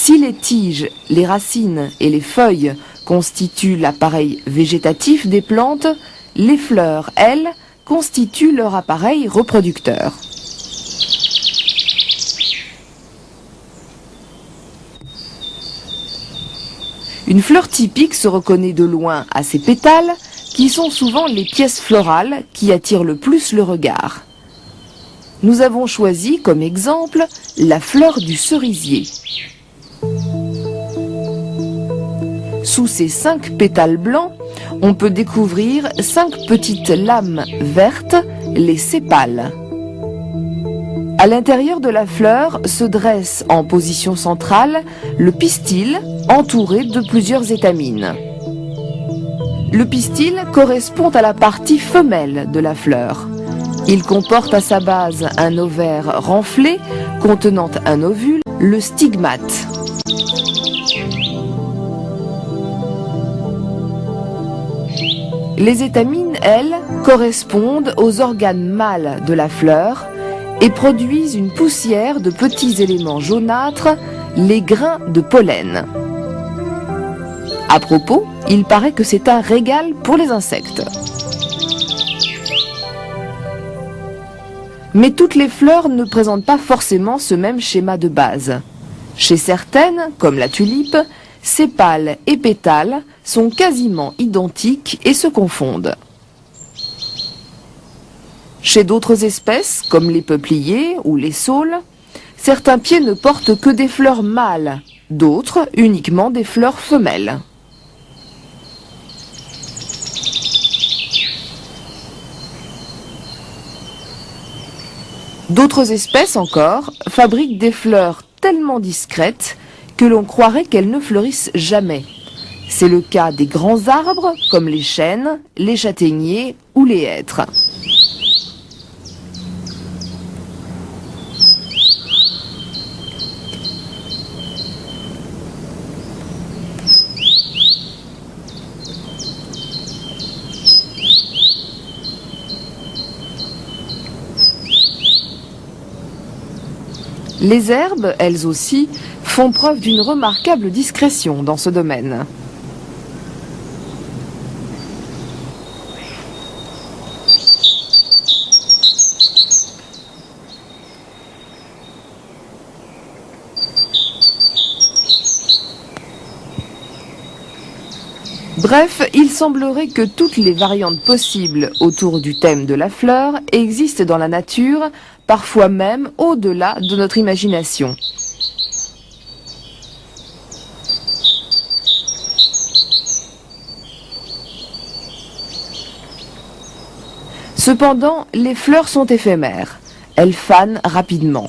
Si les tiges, les racines et les feuilles constituent l'appareil végétatif des plantes, les fleurs, elles, constituent leur appareil reproducteur. Une fleur typique se reconnaît de loin à ses pétales, qui sont souvent les pièces florales qui attirent le plus le regard. Nous avons choisi comme exemple la fleur du cerisier. Sous ces 5 pétales blancs, on peut découvrir 5 petites lames vertes, les sépales. À l'intérieur de la fleur se dresse en position centrale le pistil entouré de plusieurs étamines. Le pistil correspond à la partie femelle de la fleur. Il comporte à sa base un ovaire renflé contenant un ovule, le stigmate. Les étamines, elles, correspondent aux organes mâles de la fleur et produisent une poussière de petits éléments jaunâtres, les grains de pollen. À propos, il paraît que c'est un régal pour les insectes. Mais toutes les fleurs ne présentent pas forcément ce même schéma de base. Chez certaines, comme la tulipe, sépales et pétales sont quasiment identiques et se confondent. Chez d'autres espèces, comme les peupliers ou les saules, certains pieds ne portent que des fleurs mâles, d'autres uniquement des fleurs femelles. D'autres espèces encore fabriquent des fleurs tellement discrètes que l'on croirait qu'elles ne fleurissent jamais. C'est le cas des grands arbres comme les chênes, les châtaigniers ou les hêtres. Les herbes, elles aussi, font preuve d'une remarquable discrétion dans ce domaine. Bref, il semblerait que toutes les variantes possibles autour du thème de la fleur existent dans la nature, parfois même au-delà de notre imagination. Cependant, les fleurs sont éphémères. Elles fanent rapidement.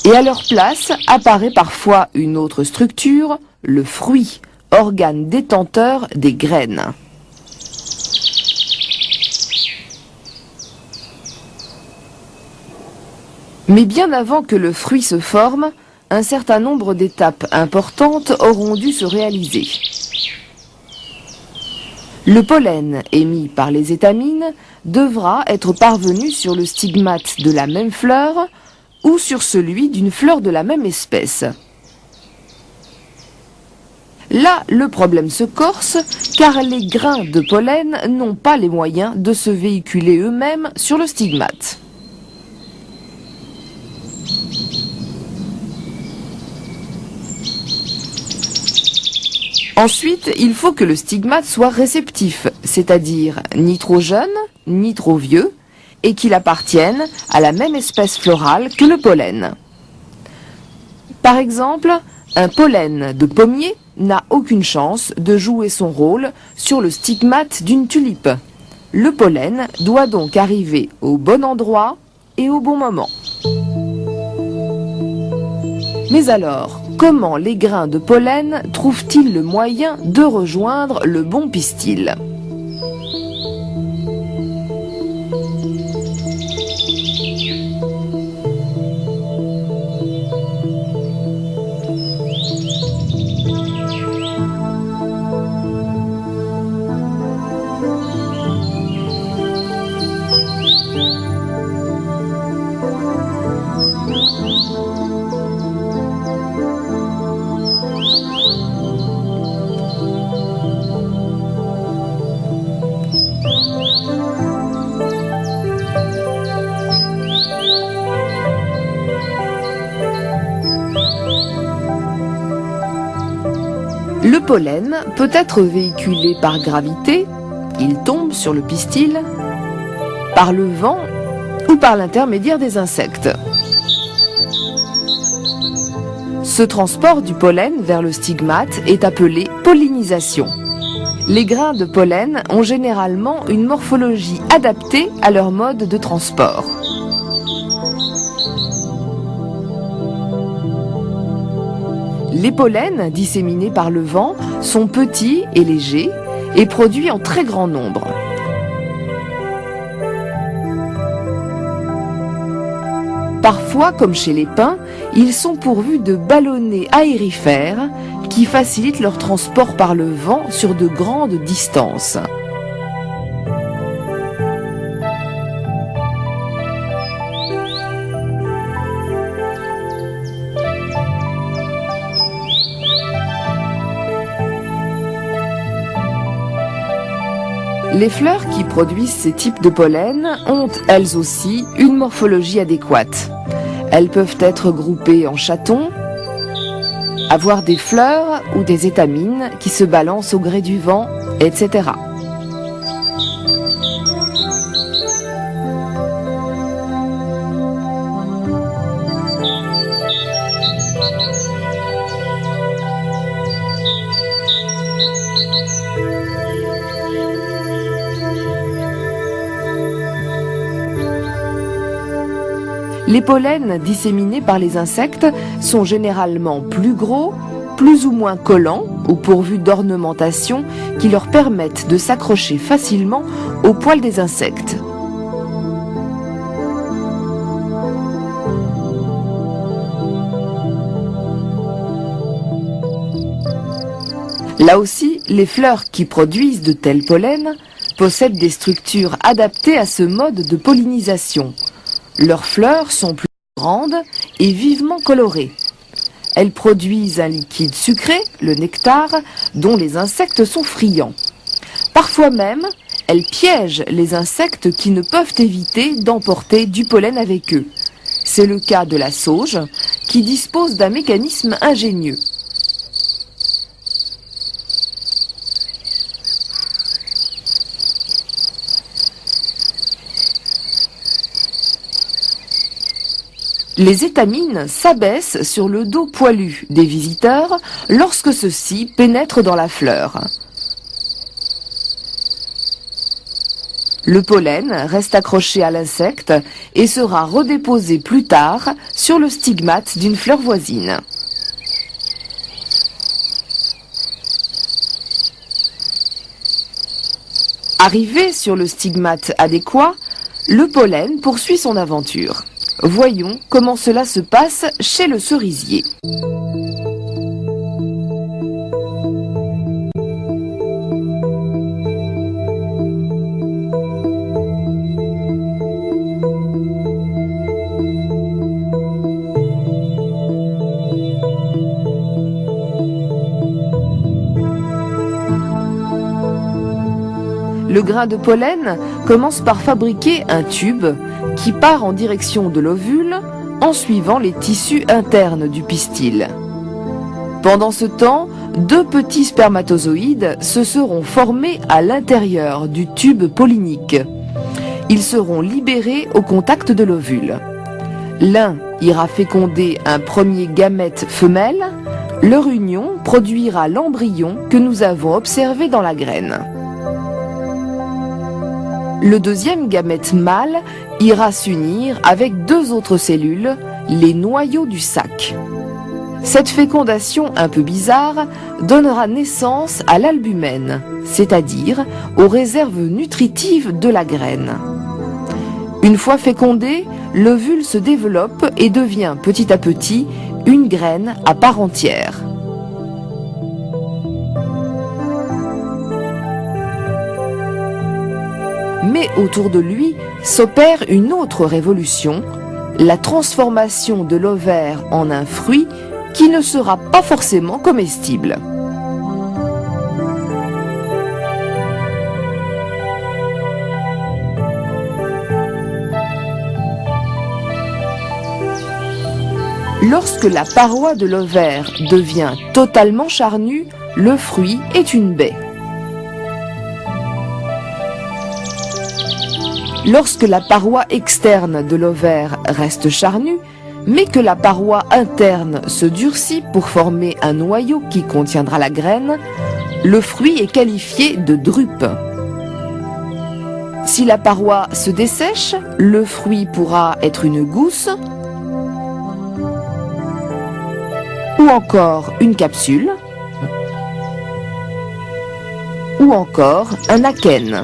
Et à leur place apparaît parfois une autre structure, le fruit, organe détenteur des graines. Mais bien avant que le fruit se forme, un certain nombre d'étapes importantes auront dû se réaliser. Le pollen émis par les étamines devra être parvenu sur le stigmate de la même fleur ou sur celui d'une fleur de la même espèce. Là, le problème se corse, car les grains de pollen n'ont pas les moyens de se véhiculer eux-mêmes sur le stigmate. Ensuite, il faut que le stigmate soit réceptif, c'est-à-dire ni trop jeune, ni trop vieux, et qu'il appartienne à la même espèce florale que le pollen. Par exemple, un pollen de pommier n'a aucune chance de jouer son rôle sur le stigmate d'une tulipe. Le pollen doit donc arriver au bon endroit et au bon moment. Mais alors, comment les grains de pollen trouvent-ils le moyen de rejoindre le bon pistil ? Le pollen peut être véhiculé par gravité, il tombe sur le pistil, par le vent ou par l'intermédiaire des insectes. Ce transport du pollen vers le stigmate est appelé pollinisation. Les grains de pollen ont généralement une morphologie adaptée à leur mode de transport. Les pollens disséminés par le vent sont petits et légers et produits en très grand nombre. Parfois, comme chez les pins, ils sont pourvus de ballonnets aérifères qui facilitent leur transport par le vent sur de grandes distances. Les fleurs qui produisent ces types de pollen ont, elles aussi, une morphologie adéquate. Elles peuvent être groupées en chatons, avoir des fleurs ou des étamines qui se balancent au gré du vent, etc. Les pollens disséminés par les insectes sont généralement plus gros, plus ou moins collants ou pourvus d'ornementation qui leur permettent de s'accrocher facilement aux poils des insectes. Là aussi, les fleurs qui produisent de tels pollens possèdent des structures adaptées à ce mode de pollinisation. Leurs fleurs sont plus grandes et vivement colorées. Elles produisent un liquide sucré, le nectar, dont les insectes sont friands. Parfois même, elles piègent les insectes qui ne peuvent éviter d'emporter du pollen avec eux. C'est le cas de la sauge, qui dispose d'un mécanisme ingénieux. Les étamines s'abaissent sur le dos poilu des visiteurs lorsque ceux-ci pénètrent dans la fleur. Le pollen reste accroché à l'insecte et sera redéposé plus tard sur le stigmate d'une fleur voisine. Arrivé sur le stigmate adéquat, le pollen poursuit son aventure. Voyons comment cela se passe chez le cerisier. Le grain de pollen commence par fabriquer un tube qui part en direction de l'ovule en suivant les tissus internes du pistil. Pendant ce temps, deux petits spermatozoïdes se seront formés à l'intérieur du tube pollinique. Ils seront libérés au contact de l'ovule. L'un ira féconder un premier gamète femelle, leur union produira l'embryon que nous avons observé dans la graine. Le deuxième gamète mâle ira s'unir avec deux autres cellules, les noyaux du sac. Cette fécondation un peu bizarre donnera naissance à l'albumène, c'est-à-dire aux réserves nutritives de la graine. Une fois fécondé, l'ovule se développe et devient petit à petit une graine à part entière. Mais autour de lui s'opère une autre révolution, la transformation de l'ovaire en un fruit qui ne sera pas forcément comestible. Lorsque la paroi de l'ovaire devient totalement charnue, le fruit est une baie. Lorsque la paroi externe de l'ovaire reste charnue, mais que la paroi interne se durcit pour former un noyau qui contiendra la graine, le fruit est qualifié de drupe. Si la paroi se dessèche, le fruit pourra être une gousse ou encore une capsule ou encore un akène.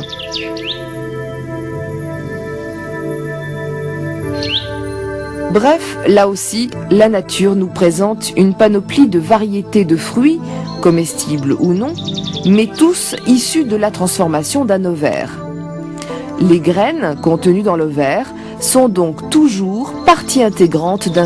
Bref, là aussi, la nature nous présente une panoplie de variétés de fruits, comestibles ou non, mais tous issus de la transformation d'un ovaire. Les graines contenues dans l'ovaire sont donc toujours partie intégrante d'un